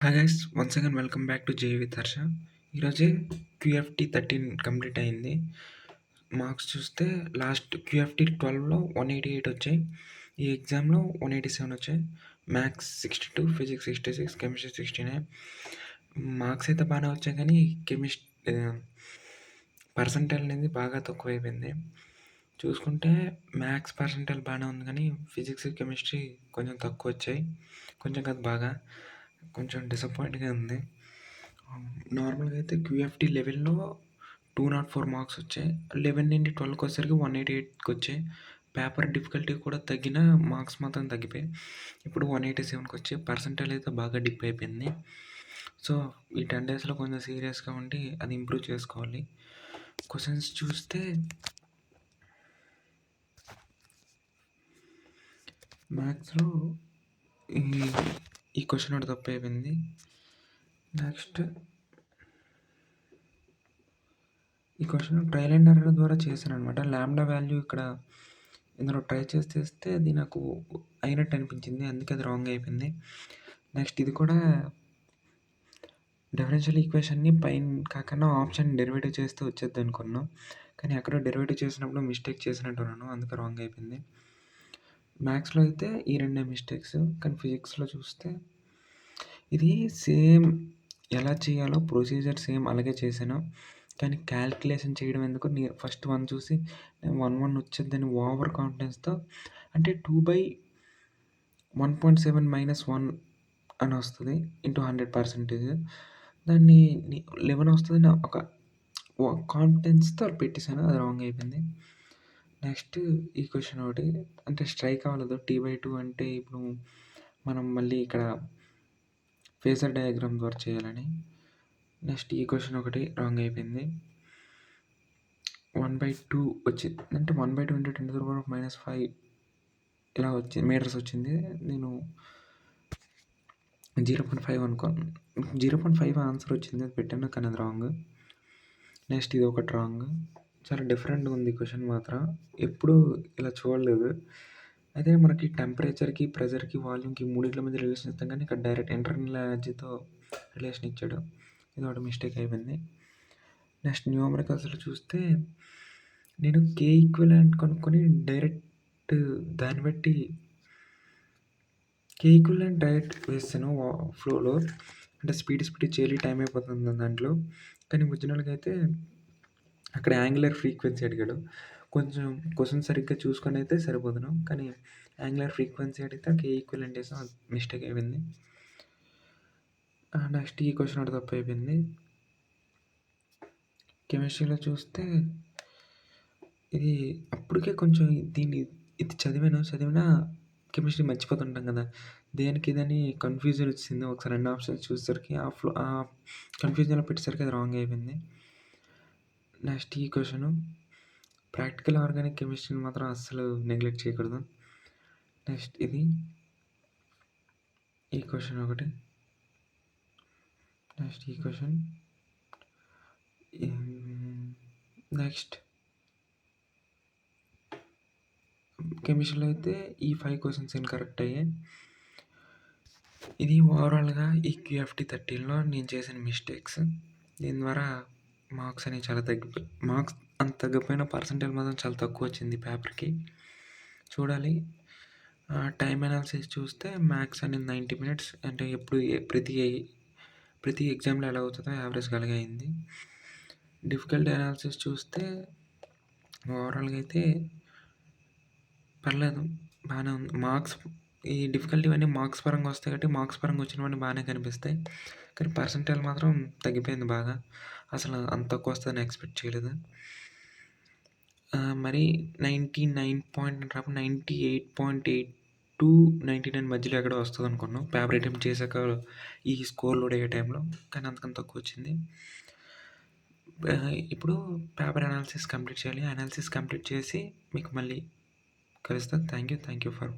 Hi guys once again welcome back to J with Harsha. ఈరోజే క్యూఎఫ్టీ 13 complete అయింది. Marks చూస్తే last క్యూఎఫ్టీ 12లో 188 వచ్చాయి. ఈ ఎగ్జామ్లో 187 వచ్చాయి. Maths 62, physics 66, chemistry 69. మార్క్స్ అయితే బాగానే వచ్చాయి కానీ పర్సంటైల్ అనేది బాగా తక్కువైపోయింది. చూసుకుంటే మ్యాథ్స్ పర్సంటైల్ బాగానే ఉంది కానీ ఫిజిక్స్, కెమిస్ట్రీ కొంచెం తక్కువ వచ్చాయి. కొంచెం కాదు బాగా. కొంచెం డిసప్పాయింట్‌గా ఉంది. నార్మల్‌గా అయితే క్యూఎఫ్టీ లెవెల్‌లో 204 మార్క్స్ వచ్చాయి. 11 నుండి 12కి వచ్చేసరికి 188కి వచ్చాయి. పేపర్ డిఫికల్టీ కూడా తగ్గిన మార్క్స్ మాత్రం తగ్గిపోయాయి. ఇప్పుడు 187కి వచ్చాయి. పర్సంటైల్ అయితే బాగా డిప్ అయిపోయింది. సో, ఈ 10 డేస్‌లో కొంచెం సీరియస్‌గా ఉండి అది ఇంప్రూవ్ చేసుకోవాలి. క్వెషన్స్ చూస్తే మ్యాథ్స్‌లో ఈ ఈ క్వెషన్ ఒకటి తప్పైపోయింది. నెక్స్ట్ ఈ క్వెషన్ ట్రయల్ అండ్ ఎర్రర్ ద్వారా చేశాననమాట. లాంబ్డా వాల్యూ ఇక్కడ ఇందులో ట్రై చేస్తే అది నాకు అయినట్టు అనిపించింది. అందుకే అది రాంగ్ అయిపోయింది. నెక్స్ట్ ఇది కూడా డిఫరెన్షియల్ ఈక్వేషన్‌ని పైన కాకుండా ఆప్షన్ డెరివేటివ్ చేస్తే వచ్చేద్దనుకున్నాం. కానీ ఎక్కడో డెరివేటివ్ చేసినప్పుడు మిస్టేక్ చేసినట్టున్నాను. అందుకే రాంగ్ అయిపోయింది. మ్యాథ్స్‌లో అయితే ఈ రెండే మిస్టేక్స్. కానీ ఫిజిక్స్‌లో చూస్తే ఇది సేమ్ ఎలా చేయాలో ప్రొసీజర్ సేమ్ అలాగే చేశాను. కానీ క్యాలిక్యులేషన్ చేయడం ఎందుకు ఫస్ట్ 1 చూసి 1 వచ్చేద్దని ఓవర్ కాన్ఫిడెన్స్‌తో అంటే 2/1.7 - 1 అని వస్తది. ఇంటూ 100% దాన్ని 11 వస్తదని ఒక కాన్ఫిడెన్స్‌తో పెట్టేసాను. అది రాంగ్ అయిపోయింది. నెక్స్ట్ ఈ క్వెషన్ ఒకటి అంటే స్ట్రైక్ అవ్వలేదు. T/2 అంటే ఇప్పుడు మనం మళ్ళీ ఇక్కడ ఫేజర్ డయాగ్రామ్ ద్వారా చేయాలని. నెక్స్ట్ ఈ క్వెషన్ ఒకటి రాంగ్ అయిపోయింది. 1/2 వచ్చింది. అంటే 1/2 × 10⁻⁻5 ఇలా మీటర్స్ వచ్చింది. నేను 0.5 అనుకోను. 0.5 ఆన్సర్ వచ్చింది. అది పెట్టాను కానీ అది రాంగ్. నెక్స్ట్ ఇది ఒకటి రాంగ్. చాలా డిఫరెంట్‌గా ఉంది క్వెషన్ మాత్రం. ఎప్పుడూ ఇలా చూడలేదు. అయితే మనకి టెంపరేచర్‌కి, ప్రెషర్‌కి, వాల్యూమ్‌కి మూడిట్ల మధ్య రిలేషన్ ఇస్తాం కానీ ఇక్కడ డైరెక్ట్ ఇంటర్నల్ ఎనర్జీతో రిలేషన్ ఇచ్చాడు. ఇదొకటి మిస్టేక్ అయిపోయింది. నెక్స్ట్ న్యూమరికల్స్‌లో చూస్తే నేను కే ఈక్వివలెంట్ కనుక్కొని డైరెక్ట్ దాన్ని బట్టి కే ఈక్వివలెంట్ డైరెక్ట్ వేసాను ఫ్లోలో. అంటే స్పీడ్ చేయాలి టైం అయిపోతుంది దాంట్లో. కానీ ఒరిజినల్‌గా అయితే అక్కడ యాంగులర్ ఫ్రీక్వెన్సీ అడిగాడు. కొంచెం క్వెషన్ సరిగ్గా చూసుకొని అయితే సరిపోదును. కానీ యాంగులర్ ఫ్రీక్వెన్సీ అడిగితే కే ఈక్వివలెంట్ వేసాం. అది మిస్టేక్ అయిపోయింది. నెక్స్ట్ ఈ క్వెషన్ ఒకటి తప్పు అయిపోయింది. కెమిస్ట్రీలో చూస్తే ఇది అప్పటికే కొంచెం ఇది చదివినా కెమిస్ట్రీ మర్చిపోతుంటాం కదా! దేనికి ఇదని కన్‌ఫ్యూజన్ వచ్చింది. ఒకసారి అన్ని ఆప్షన్స్ చూసేసరికి ఆ కన్‌ఫ్యూజన్‌లో పెట్టేసరికి అది రాంగ్ అయిపోయింది. నెక్స్ట్ ఈ క్వెషను ప్రాక్టికల్ ఆర్గానిక్ కెమిస్ట్రీని మాత్రం అస్సలు నెగ్లెక్ట్ చేయకూడదు. నెక్స్ట్ ఈ క్వెషన్ ఒకటి. నెక్స్ట్ ఈ క్వెషన్. నెక్స్ట్ కెమిస్ట్రీలో అయితే ఈ 5 క్వెషన్స్ ఇన్‌కరెక్ట్ అయ్యాయి. ఇది ఓవరాల్‌గా ఈ క్యూఎఫ్టీ 13లో నేను చేసిన మిస్టేక్స్. దీని ద్వారా మార్క్స్ అనేవి చాలా తగ్గిపోయాయి. మార్క్స్ అంత తగ్గిపోయినా పర్సెంటేజ్ మాత్రం చాలా తక్కువ వచ్చింది పేపర్‌కి. చూడాలి. టైమ్ అనాలిసిస్ చూస్తే మ్యాథ్స్ అనేది 90 మినిట్స్ అంటే ప్రతి ఎగ్జామ్‌లో ఎలా అవుతుందో యావరేజ్‌గా అలాగే అయింది. డిఫికల్టీ అనాలిసిస్ చూస్తే ఓవరాల్‌గా అయితే పర్లేదు బాగానే ఉంది. ఈ డిఫికల్టీ అన్నీ మార్క్స్ పరంగా వస్తాయి కాబట్టి మార్క్స్ పరంగా వచ్చినవన్నీ బాగానే కనిపిస్తాయి. కానీ పర్సెంటేజ్ మాత్రం తగ్గిపోయింది బాగా. అసలు అంత తక్కువ వస్తదని ఎక్స్‌పెక్ట్ చేయలేదు. మరి 99 పాయింట్ రాకుండా 98.82, 99 మధ్యలో ఎక్కడో వస్తదనుకున్నాం. పేపర్ అటెంప్ట్ చేశాక ఈ స్కోర్ లోడ్ అయ్యే టైంలో. కానీ అంతకన్నా తక్కువ వచ్చింది. ఇప్పుడు పేపర్ అనాలిసిస్ కంప్లీట్ చేయాలి. అనాలిసిస్ కంప్లీట్ చేసి మీకు మళ్ళీ కలుస్తాను. Thank you for